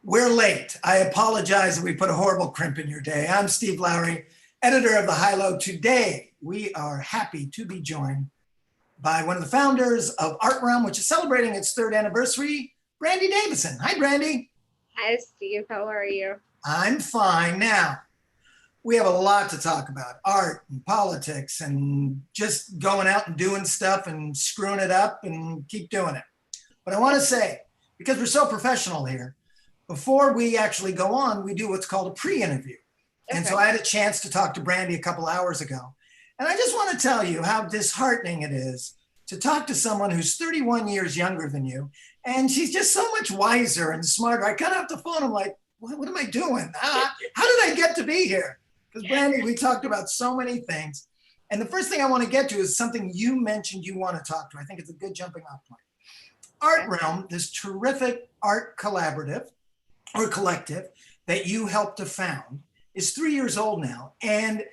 We're late. I apologize if we put a horrible crimp in your day. I'm Steve Lowry, editor of The High Low. Today, we are happy to be joined by one of the founders of Art Realm, which is celebrating its third anniversary, Brandie Davison. Hi, Brandie. Hi, Steve. How are you? I'm fine. Now, we have a lot to talk about, art and politics and just going out and doing stuff and screwing it up and keep doing it. But I want to say, because we're so professional here, before we actually go on, we do what's called a pre-interview. And so I had a chance to talk to Brandie a couple hours ago. And I just want to tell you how disheartening it is to talk to someone who's 31 years younger than you. And she's just so much wiser and smarter. I cut off the phone. I'm like, what am I doing? How did I get to be here? Because Brandie, we talked about so many things. And the first thing I want to get to is something you mentioned you want to talk to. I think it's a good jumping off point. Art Realm, this terrific art collaborative or collective that you helped to found, is 3 years old now. And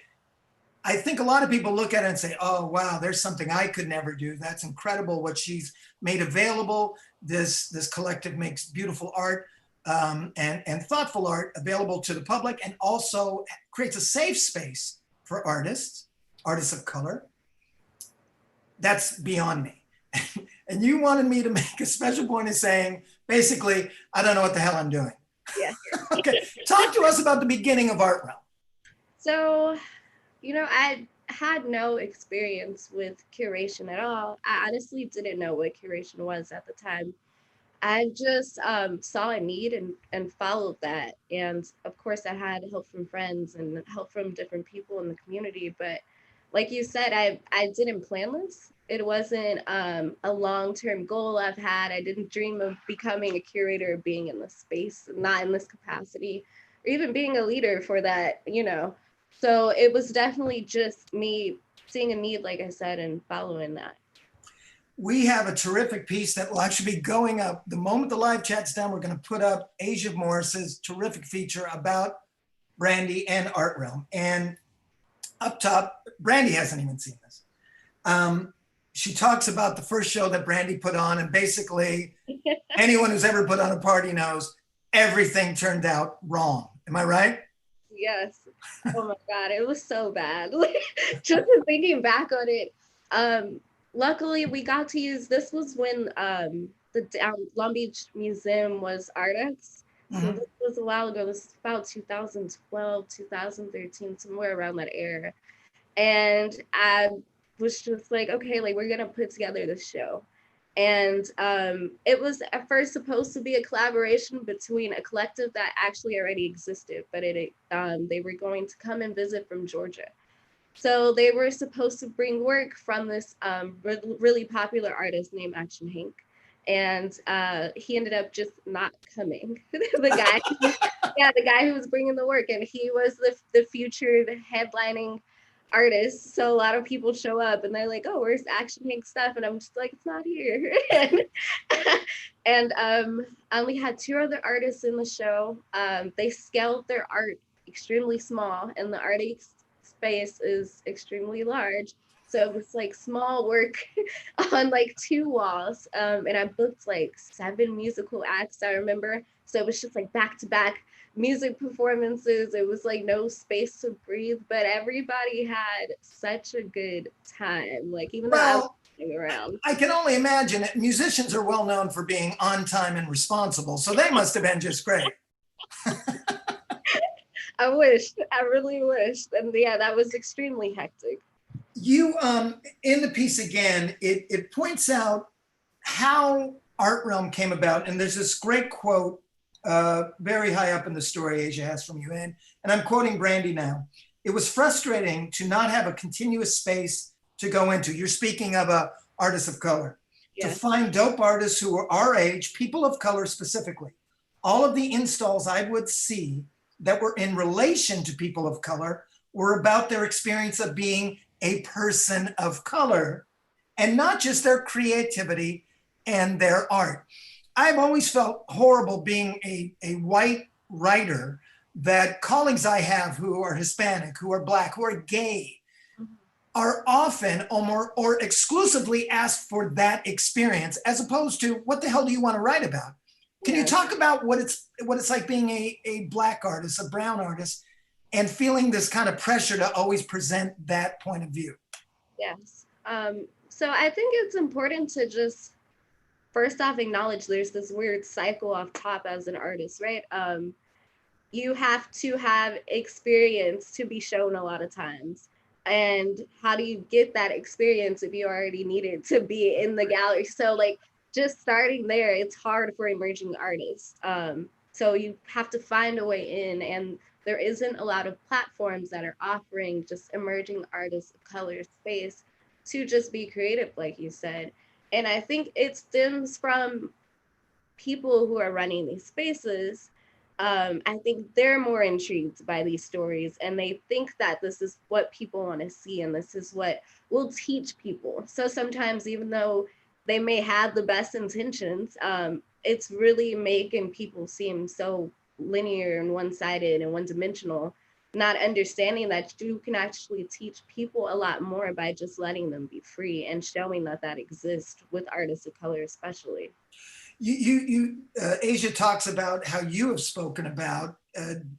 I think a lot of people look at it and say, oh, wow, there's something I could never do. That's incredible what she's made available. This collective makes beautiful art and thoughtful art available to the public, and also creates a safe space for artists of color. That's beyond me. And you wanted me to make a special point of saying, basically, I don't know what the hell I'm doing. Yeah. Okay, talk to us about the beginning of Art Realm. So, I had no experience with curation at all. I honestly didn't know what curation was at the time. I just saw a need and followed that. And of course, I had help from friends and help from different people in the community. But like you said, I didn't plan this. It wasn't a long-term goal I've had. I didn't dream of becoming a curator or being in this space, not in this capacity, or even being a leader for that, So it was definitely just me seeing a need, like I said, and following that. We have a terrific piece that will actually be going up. The moment the live chat's done, we're going to put up Asia Morris's terrific feature about Brandie and Art Realm. And up top, Brandie hasn't even seen this. She talks about the first show that Brandie put on, and basically anyone who's ever put on a party knows everything turned out wrong. Am I right? Yes. Oh my God, it was so bad. Just thinking back on it. Luckily, we got to use, this was when the Long Beach Museum was Artex. So this was a while ago. This was about 2012, 2013, somewhere around that era. And I was just like, okay, like we're gonna put together this show. And it was at first supposed to be a collaboration between a collective that actually already existed, but they were going to come and visit from Georgia. So they were supposed to bring work from this really popular artist named Action Hank. And he ended up just not coming. the guy who was bringing the work, and he was the featured headlining artist. So a lot of people show up and they're like, oh, where's Action Hank stuff? And I'm just like, it's not here. and I only had two other artists in the show. They scaled their art extremely small, and the artist space is extremely large. So it was like small work on like two walls. And I booked like 7 musical acts, I remember. So it was just like back to back music performances. It was like no space to breathe, but everybody had such a good time. Like even though I was sitting around. I can only imagine it. Musicians are well known for being on time and responsible. So they must have been just great. I really wished. And yeah, that was extremely hectic. You, in the piece again, it points out how Art Realm came about. And there's this great quote very high up in the story Asia has from you. And I'm quoting Brandie now. It was frustrating to not have a continuous space to go into. You're speaking of a artist of color. Yes. To find dope artists who are our age, people of color specifically. All of the installs I would see that were in relation to people of color were about their experience of being a person of color, and not just their creativity and their art. I've always felt horrible being a white writer, that colleagues I have who are Hispanic, who are Black, who are gay, are often or exclusively asked for that experience, as opposed to, what the hell do you want to write about? Can you talk about what it's like being a Black artist, a brown artist, and feeling this kind of pressure to always present that point of view? Yes. So I think it's important to just first off acknowledge there's this weird cycle off top as an artist, right? You have to have experience to be shown a lot of times. And how do you get that experience if you already needed to be in the gallery? So like just starting there, it's hard for emerging artists. So you have to find a way in, and there isn't a lot of platforms that are offering just emerging artists of color space to just be creative, like you said. And I think it stems from people who are running these spaces. I think they're more intrigued by these stories, and they think that this is what people want to see and this is what will teach people. So sometimes, even though they may have the best intentions, it's really making people seem so linear and one-sided and one-dimensional, not understanding that you can actually teach people a lot more by just letting them be free and showing that that exists with artists of color especially. Asia talks about how you have spoken about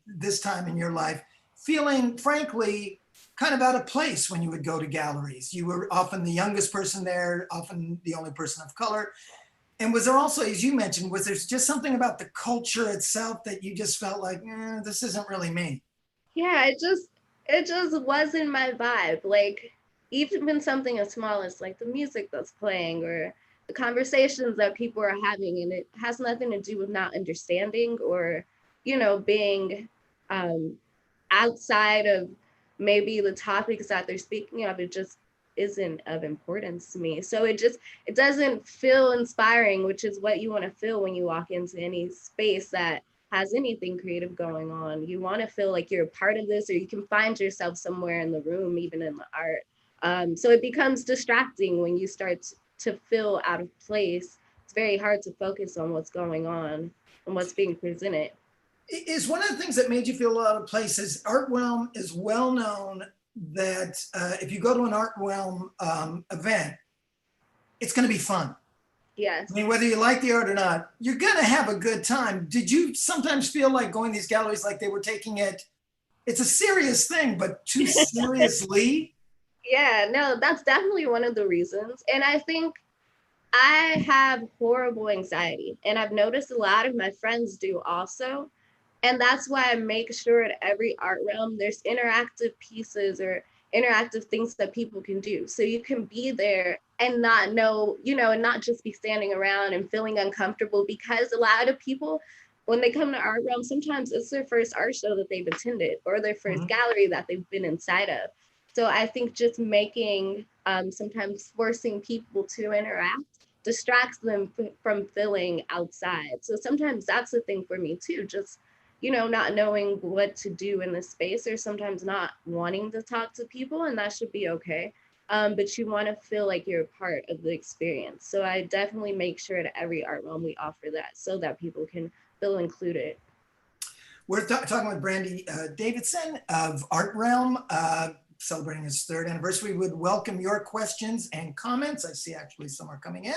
this time in your life, feeling frankly kind of out of place when you would go to galleries. You were often the youngest person there, often the only person of color. And was there also, as you mentioned, was there just something about the culture itself that you just felt like, this isn't really me? Yeah, it just wasn't my vibe. Like even something as small as like the music that's playing or the conversations that people are having, and it has nothing to do with not understanding or, being um outside of maybe the topics that they're speaking of. It just isn't of importance to me. So it doesn't feel inspiring, which is what you want to feel when you walk into any space that has anything creative going on. You want to feel like you're a part of this, or you can find yourself somewhere in the room, even in the art. So it becomes distracting when you start to feel out of place. It's very hard to focus on what's going on and what's being presented. Is one of the things that made you feel out of place is Art Realm is well known that if you go to an Art Realm event, it's going to be fun. I Yes. mean, whether you like the art or not, you're going to have a good time. Did you sometimes feel like going to these galleries like they were taking it, it's a serious thing, but too seriously? Yeah, no, that's definitely one of the reasons. And I think I have horrible anxiety, and I've noticed a lot of my friends do also. And that's why I make sure at every art realm there's interactive pieces or interactive things that people can do. So you can be there and not know, and not just be standing around and feeling uncomfortable, because a lot of people, when they come to art realm, sometimes it's their first art show that they've attended or their first gallery that they've been inside of. So I think just making, sometimes forcing people to interact distracts them from feeling outside. So sometimes that's the thing for me too, just not knowing what to do in this space, or sometimes not wanting to talk to people, and that should be okay. But you want to feel like you're a part of the experience. So I definitely make sure at every art realm we offer that so that people can feel included. We're talking with Brandie Davison of Art Realm, celebrating his third anniversary. We would welcome your questions and comments. I see actually some are coming in.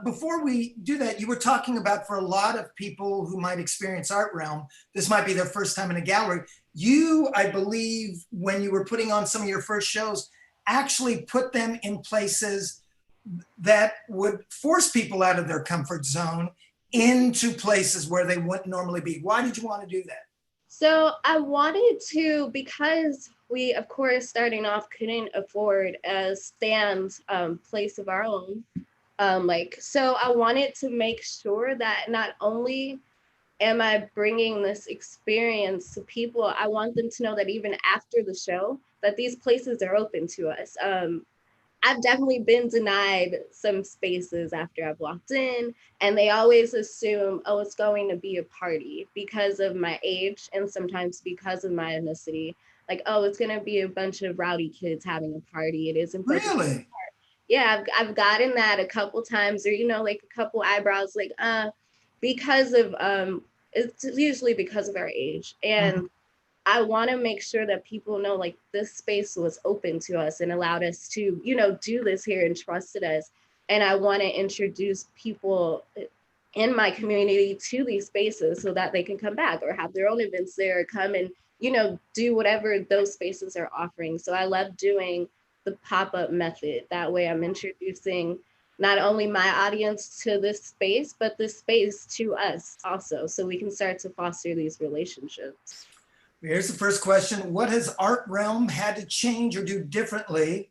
Before we do that, you were talking about for a lot of people who might experience Art Realm, this might be their first time in a gallery. You, I believe, when you were putting on some of your first shows, actually put them in places that would force people out of their comfort zone into places where they wouldn't normally be. Why did you want to do that? So I wanted to, because we, of course, starting off couldn't afford a stand place of our own. So I wanted to make sure that not only am I bringing this experience to people, I want them to know that even after the show, that these places are open to us. I've definitely been denied some spaces after I've walked in, and they always assume, oh, it's going to be a party because of my age and sometimes because of my ethnicity. Like, oh, it's going to be a bunch of rowdy kids having a party. It isn't for Really? yeah, I've gotten that a couple times, or like a couple eyebrows, like because of it's usually because of our age. And I want to make sure that people know, like, this space was open to us and allowed us to do this here and trusted us. And I want to introduce people in my community to these spaces so that they can come back or have their own events there, or come and, do whatever those spaces are offering. So I love doing the pop-up method. That way I'm introducing not only my audience to this space, but this space to us also, so we can start to foster these relationships. Here's the first question. What has Art Realm had to change or do differently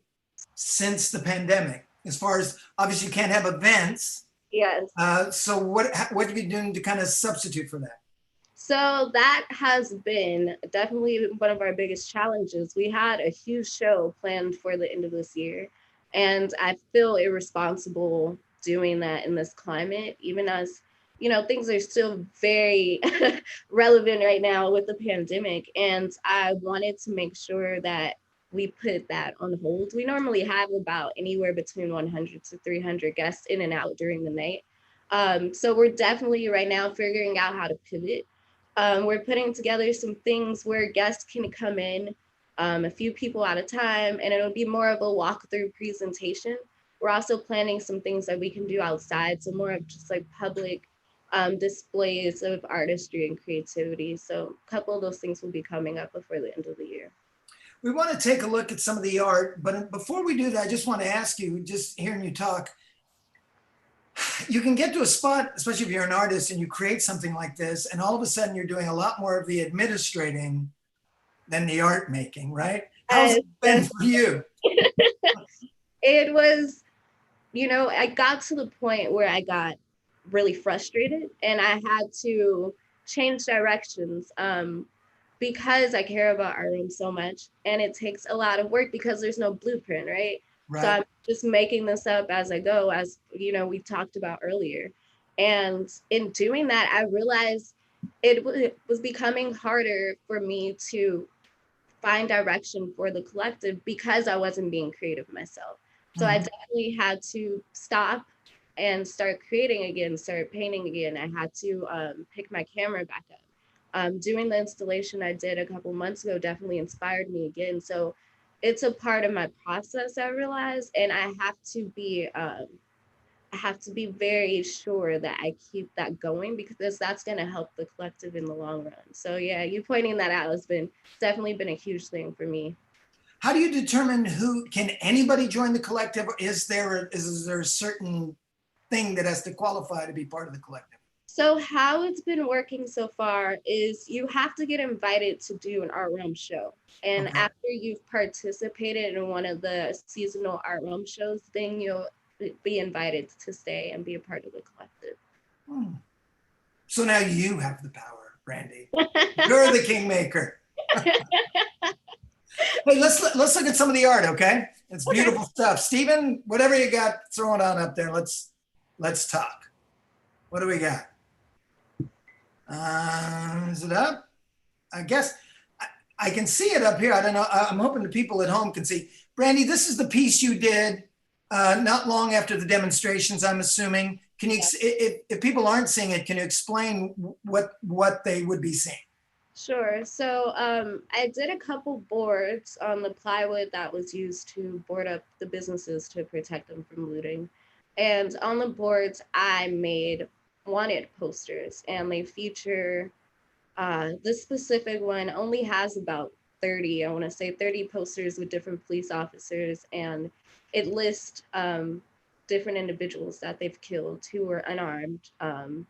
since the pandemic? As far as, obviously you can't have events. Yes. So what have you done to kind of substitute for that? So that has been definitely one of our biggest challenges. We had a huge show planned for the end of this year, and I feel irresponsible doing that in this climate, even as, things are still very relevant right now with the pandemic. And I wanted to make sure that we put that on hold. We normally have about anywhere between 100 to 300 guests in and out during the night. So we're definitely right now figuring out how to pivot. We're putting together some things where guests can come in, a few people at a time, and it'll be more of a walkthrough presentation. We're also planning some things that we can do outside, so more of just like public displays of artistry and creativity. So a couple of those things will be coming up before the end of the year. We want to take a look at some of the art, but before we do that, I just want to ask you, just hearing you talk, you can get to a spot, especially if you're an artist and you create something like this, and all of a sudden you're doing a lot more of the administrating than the art making, right? How's it been for you? It was, I got to the point where I got really frustrated and I had to change directions, because I care about art room so much, and it takes a lot of work because there's no blueprint, right? So I'm just making this up as I go, as we talked about earlier. And in doing that, I realized it was becoming harder for me to find direction for the collective because I wasn't being creative myself. So I definitely had to stop and start creating again, start painting again. I had to pick my camera back up. Doing the installation I did a couple months ago definitely inspired me again. So it's a part of my process, I realized, and I have to be very sure that I keep that going, because that's going to help the collective in the long run. So yeah, you pointing that out has definitely been a huge thing for me. How do you determine can anybody join the collective? Or is there a certain thing that has to qualify to be part of the collective? So how it's been working so far is you have to get invited to do an art realm show. And after you've participated in one of the seasonal art realm shows, then you'll be invited to stay and be a part of the collective. So now you have the power, Brandie. You're the kingmaker. Hey, let's look at some of the art, okay? It's beautiful stuff. Stephen, whatever you got, throw it on up there. Let's talk. What do we got? Is it up? I guess I can see it up here. I don't know. I'm hoping the people at home can see. Brandie, this is the piece you did not long after the demonstrations, I'm assuming. Can you, if people aren't seeing it, can you explain what they would be seeing? Sure. So I did a couple boards on the plywood that was used to board up the businesses to protect them from looting. And on the boards, I made wanted posters, and they feature, this specific one only has about 30, I want to say 30 posters with different police officers, and it lists different individuals that they've killed who were unarmed. And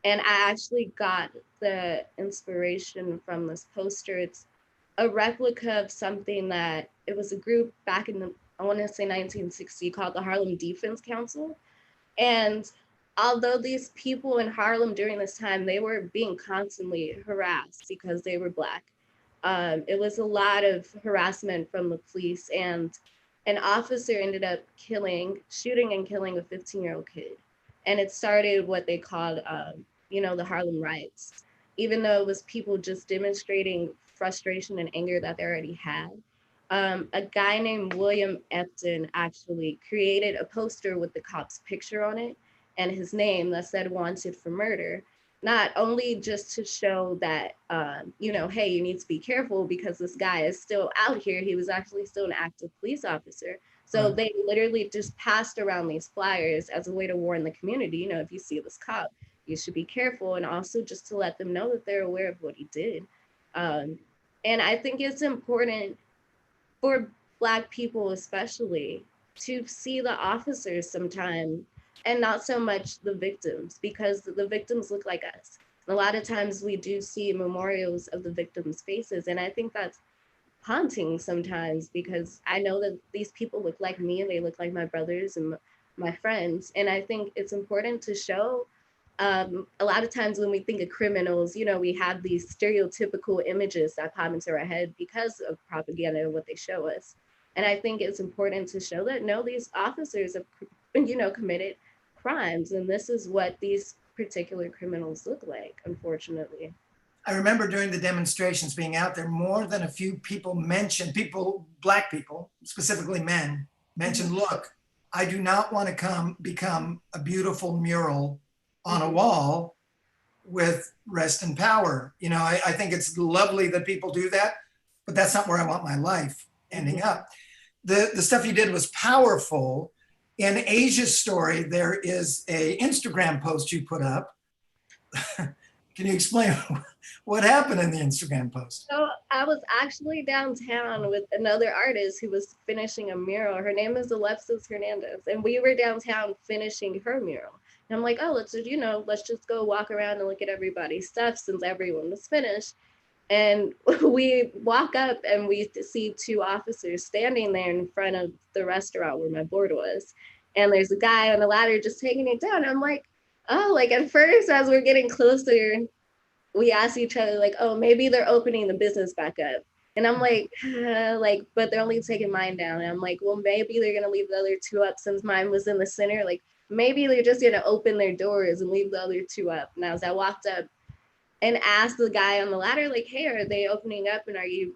I actually got the inspiration from this poster. It's a replica of something that, it was a group back in I want to say 1960, called the Harlem Defense Council. And although these people in Harlem during this time, they were being constantly harassed because they were Black. It was a lot of harassment from the police, and an officer ended up shooting and killing a 15-year-old kid. And it started what they called, the Harlem riots, even though it was people just demonstrating frustration and anger that they already had. A guy named William Epton actually created a poster with the cop's picture on it and his name that said "wanted for murder," not only just to show that, hey, you need to be careful because this guy is still out here. He was actually still an active police officer, So they literally just passed around these flyers as a way to warn the community, you know, if you see this cop, you should be careful. And also just to let them know that they're aware of what he did. And I think it's important for Black people, especially, to see the officers sometimes and not so much the victims, because the victims look like us. A lot of times we do see memorials of the victims' faces. And I think that's haunting sometimes, because I know that these people look like me, they look like my brothers and my friends. And I think it's important to show, a lot of times when we think of criminals, you know, we have these stereotypical images that pop into our head because of propaganda and what they show us. And I think it's important to show that no, these officers have, you know, committed crimes, and this is what these particular criminals look like, unfortunately. I remember during the demonstrations being out there, more than a few people mentioned, Black people, specifically men, mentioned, look, I do not want to become a beautiful mural on a wall with rest and power. You know, I think it's lovely that people do that, but that's not where I want my life ending up. The stuff you did was powerful. In Asia's story, there is a Instagram post you put up. Can you explain what happened in the Instagram post? So I was actually downtown with another artist who was finishing a mural. Her name is Alexis Hernandez, and we were downtown finishing her mural. And I'm like, oh, let's just go walk around and look at everybody's stuff since everyone was finished. And we walk up and we see two officers standing there in front of the restaurant where my board was. And there's a guy on the ladder just taking it down. I'm like, oh, like at first, as we're getting closer, we asked each other, like, oh, maybe they're opening the business back up. And I'm like, but they're only taking mine down. And I'm like, well, maybe they're going to leave the other two up since mine was in the center. Like, maybe they're just going to open their doors and leave the other two up. And as I walked up and asked the guy on the ladder, like, hey, are they opening up and are you,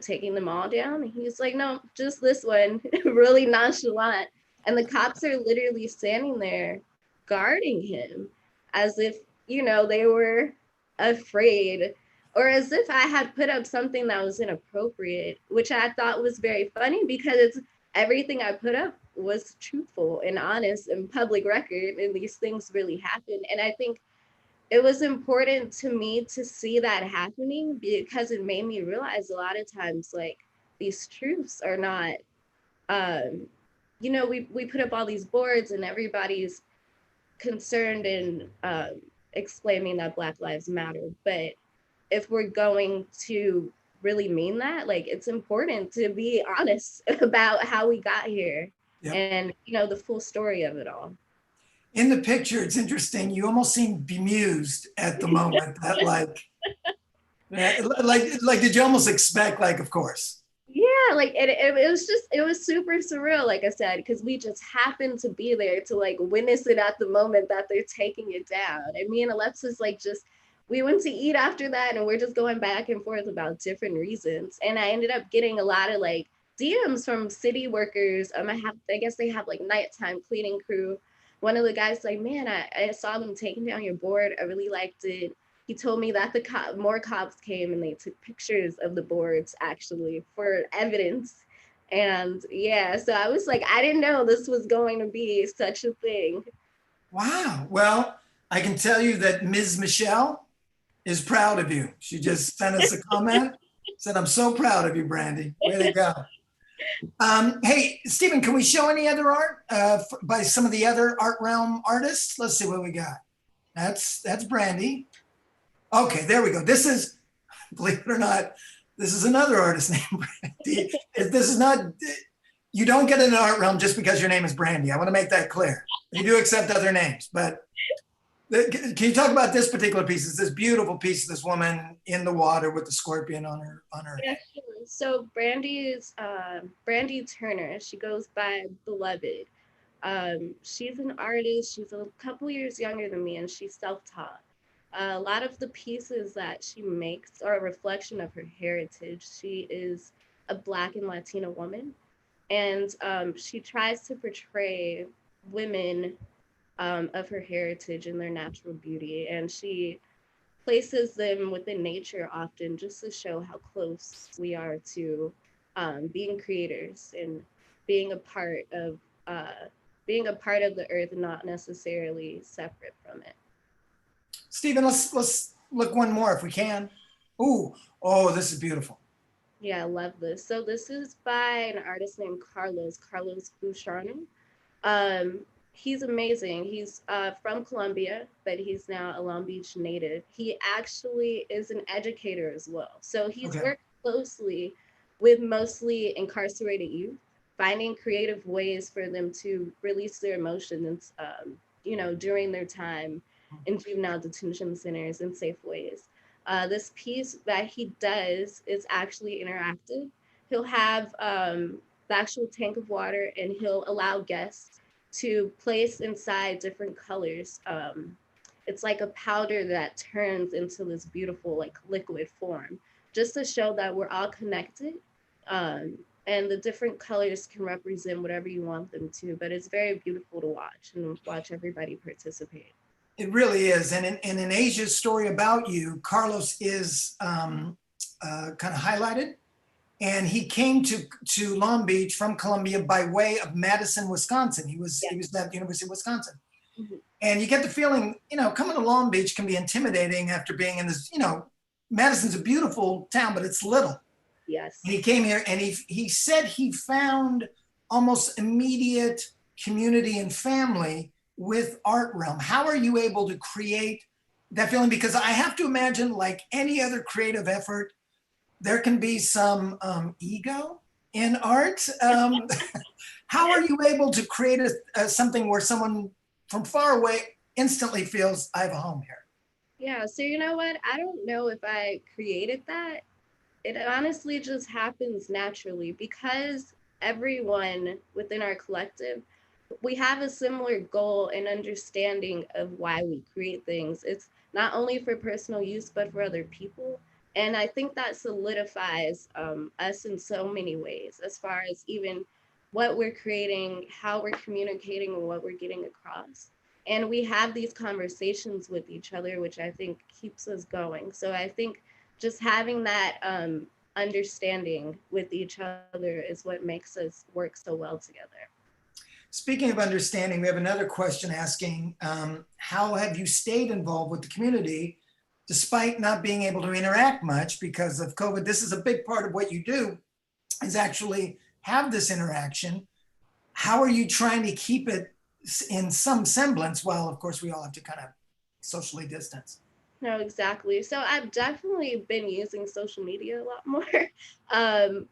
taking them all down? And he's like, no, just this one, really nonchalant. And the cops are literally standing there guarding him as if, they were afraid, or as if I had put up something that was inappropriate, which I thought was very funny because everything I put up was truthful and honest and public record, and these things really happen. And I think it was important to me to see that happening because it made me realize a lot of times, like, these truths are not, we put up all these boards and everybody's concerned in exclaiming that Black Lives Matter. But if we're going to really mean that, like, it's important to be honest about how we got here. Yep. And, the full story of it all. In the picture, it's interesting. You almost seem bemused at the moment. That like, did you almost expect, like, of course? Yeah, like it was super surreal, like I said, because we just happened to be there to, like, witness it at the moment that they're taking it down. And me and Alexis, like, we went to eat after that, and we're just going back and forth about different reasons. And I ended up getting a lot of, like, DMs from city workers. I guess they have, like, nighttime cleaning crew. One of the guys like, man, I saw them taking down your board. I really liked it. He told me that more cops came and they took pictures of the boards actually for evidence. And yeah, so I was like, I didn't know this was going to be such a thing. Wow. Well, I can tell you that Ms. Michelle is proud of you. She just sent us a comment, said, I'm so proud of you, Brandie. Way to go. Hey, Stephen, can we show any other art by some of the other Art Realm artists? Let's see what we got. That's Brandie. Okay, there we go. This is, believe it or not, this is another artist named Brandie. This is not, you don't get in an Art Realm just because your name is Brandie. I want to make that clear. You do accept other names, but can you talk about this particular piece? It's this beautiful piece of this woman in the water with the scorpion on her Yeah, sure. So Brandie Turner. She goes by Beloved. She's an artist. She's a couple years younger than me, and she's self-taught. A lot of the pieces that she makes are a reflection of her heritage. She is a Black and Latina woman, and she tries to portray women of her heritage and their natural beauty, and she places them within nature often just to show how close we are to being creators. And being a part of being a part of the earth, not necessarily separate from it. Stephen, let's look one more if we can. Ooh, oh, this is beautiful. Yeah, I love this. So this is by an artist named Carlos Boucharno. Um, he's amazing. He's from Colombia, but he's now a Long Beach native. He actually is an educator as well. So he's Okay. worked closely with mostly incarcerated youth, finding creative ways for them to release their emotions, during their time in juvenile detention centers in safe ways. This piece that he does is actually interactive. He'll have the actual tank of water, and he'll allow guests to place inside different colors. It's like a powder that turns into this beautiful, like liquid form, just to show that we're all connected. Um, and the different colors can represent whatever you want them to, but it's very beautiful to watch and watch everybody participate. It really is. And in Asia's story about you, Carlos is kind of highlighted. And he came to Long Beach from Columbia by way of Madison, Wisconsin. He was at the University of Wisconsin. Mhm. And you get the feeling, coming to Long Beach can be intimidating after being in this, Madison's a beautiful town, but it's little. Yes. And he came here and he said he found almost immediate community and family with Art Realm. How are you able to create that feeling? Because I have to imagine, like any other creative effort, there can be some ego in art. How are you able to create something where someone from far away instantly feels, I have a home here? Yeah. So you know what? I don't know if I created that. It honestly just happens naturally because everyone within our collective, we have a similar goal and understanding of why we create things. It's not only for personal use, but for other people. And I think that solidifies us in so many ways, as far as even what we're creating, how we're communicating, and what we're getting across. And we have these conversations with each other, which I think keeps us going. So I think just having that understanding with each other is what makes us work so well together. Speaking of understanding, we have another question asking, how have you stayed involved with the community despite not being able to interact much because of COVID? This is a big part of what you do, is actually have this interaction. How are you trying to keep it in some semblance while, of course, we all have to kind of socially distance? No, exactly. So I've definitely been using social media a lot more. um,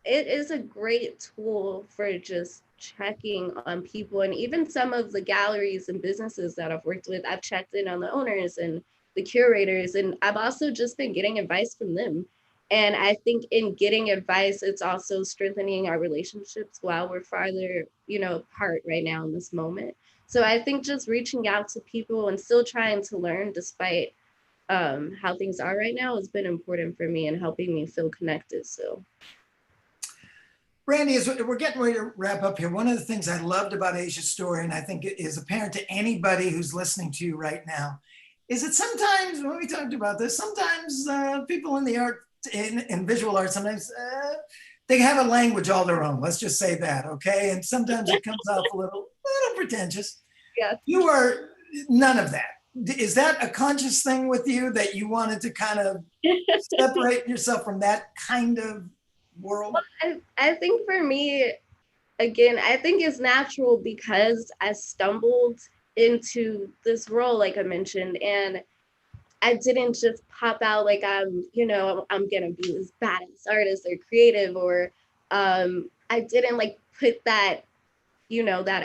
it is a great tool for just checking on people, and even some of the galleries and businesses that I've worked with, I've checked in on the owners and the curators, and I've also just been getting advice from them. And I think in getting advice, it's also strengthening our relationships while we're farther, apart right now in this moment. So I think just reaching out to people and still trying to learn despite how things are right now has been important for me and helping me feel connected. So Brandie, as we're getting ready to wrap up here, one of the things I loved about Asia's story, and I think it is apparent to anybody who's listening to you right now, is that sometimes, when we talked about this, sometimes people in the art, in visual art, sometimes they have a language all their own. Let's just say that, okay? And sometimes it comes off a little pretentious. yeah. You are none of that. Is that a conscious thing with you, that you wanted to kind of separate yourself from that kind of world? Well, I think for me, again, I think it's natural because I stumbled into this role, like I mentioned, and I didn't just pop out like I'm gonna be this badass artist or creative, or I didn't like put that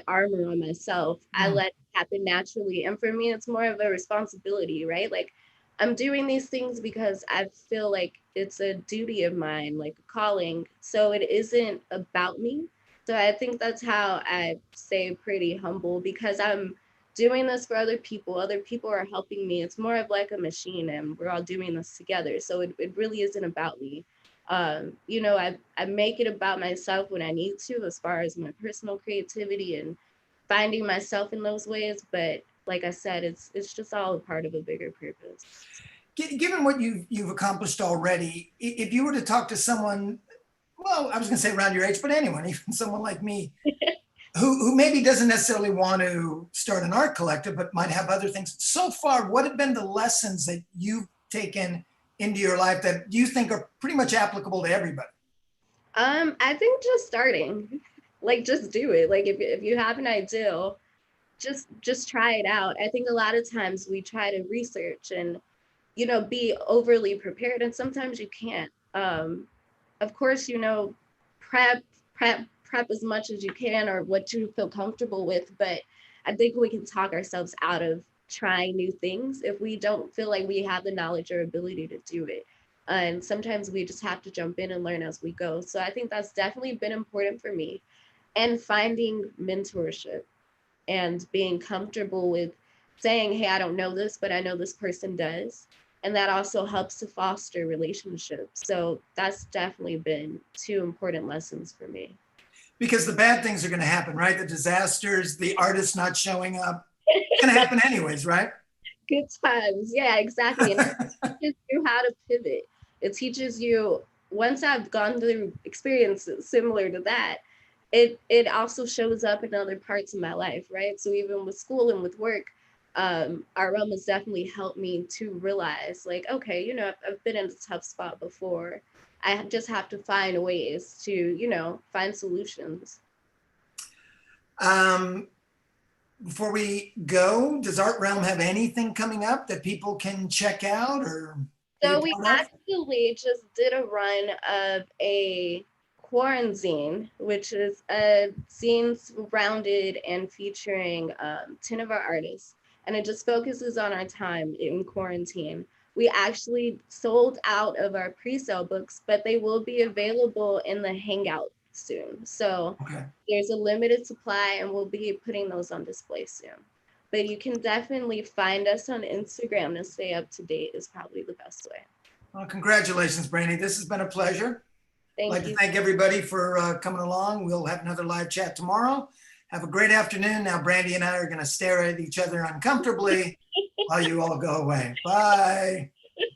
armor on myself. I let it happen naturally. And for me, it's more of a responsibility, right? Like I'm doing these things because I feel like it's a duty of mine, like a calling. So it isn't about me. So I think that's how I stay pretty humble, because I'm doing this for other people. Other people are helping me. It's more of like a machine, and we're all doing this together. So it really isn't about me. I make it about myself when I need to, as far as my personal creativity and finding myself in those ways. But like I said, it's just all a part of a bigger purpose. Given what you've accomplished already, if you were to talk to someone well, I was gonna say around your age, but anyone, even someone like me, who maybe doesn't necessarily want to start an art collective, but might have other things. So far, what have been the lessons that you've taken into your life that you think are pretty much applicable to everybody? I think just starting, like just do it. Like if you have an idea, just try it out. I think a lot of times we try to research and be overly prepared, and sometimes you can't. Of course, prep, prep as much as you can or what you feel comfortable with, but I think we can talk ourselves out of trying new things if we don't feel like we have the knowledge or ability to do it. And sometimes we just have to jump in and learn as we go. So I think that's definitely been important for me. And finding mentorship and being comfortable with saying, hey, I don't know this, but I know this person does. And that also helps to foster relationships. So that's definitely been two important lessons for me. Because the bad things are going to happen, right? The disasters, the artists not showing up, it's going to happen anyways, right? Good times. Yeah, exactly. And it teaches you how to pivot. It teaches you, once I've gone through experiences similar to that, it also shows up in other parts of my life, right? So even with school and with work, our realm has definitely helped me to realize, like, okay, I've been in a tough spot before. I just have to find ways to, find solutions. Um, Before we go, does Art Realm have anything coming up that people can check out or be a So we part of? actually just did a run of a quarantine, which is a zine surrounded and featuring 10 of our artists. And it just focuses on our time in quarantine. We actually sold out of our pre-sale books, but they will be available in the Hangout soon. So Okay. there's a limited supply and we'll be putting those on display soon. But you can definitely find us on Instagram to stay up to date is probably the best way. Well, congratulations, Brandie. This has been a pleasure. I'd like Thank to you. thank everybody for coming along. We'll have another live chat tomorrow. Have a great afternoon. Now, Brandie and I are going to stare at each other uncomfortably while you all go away. Bye.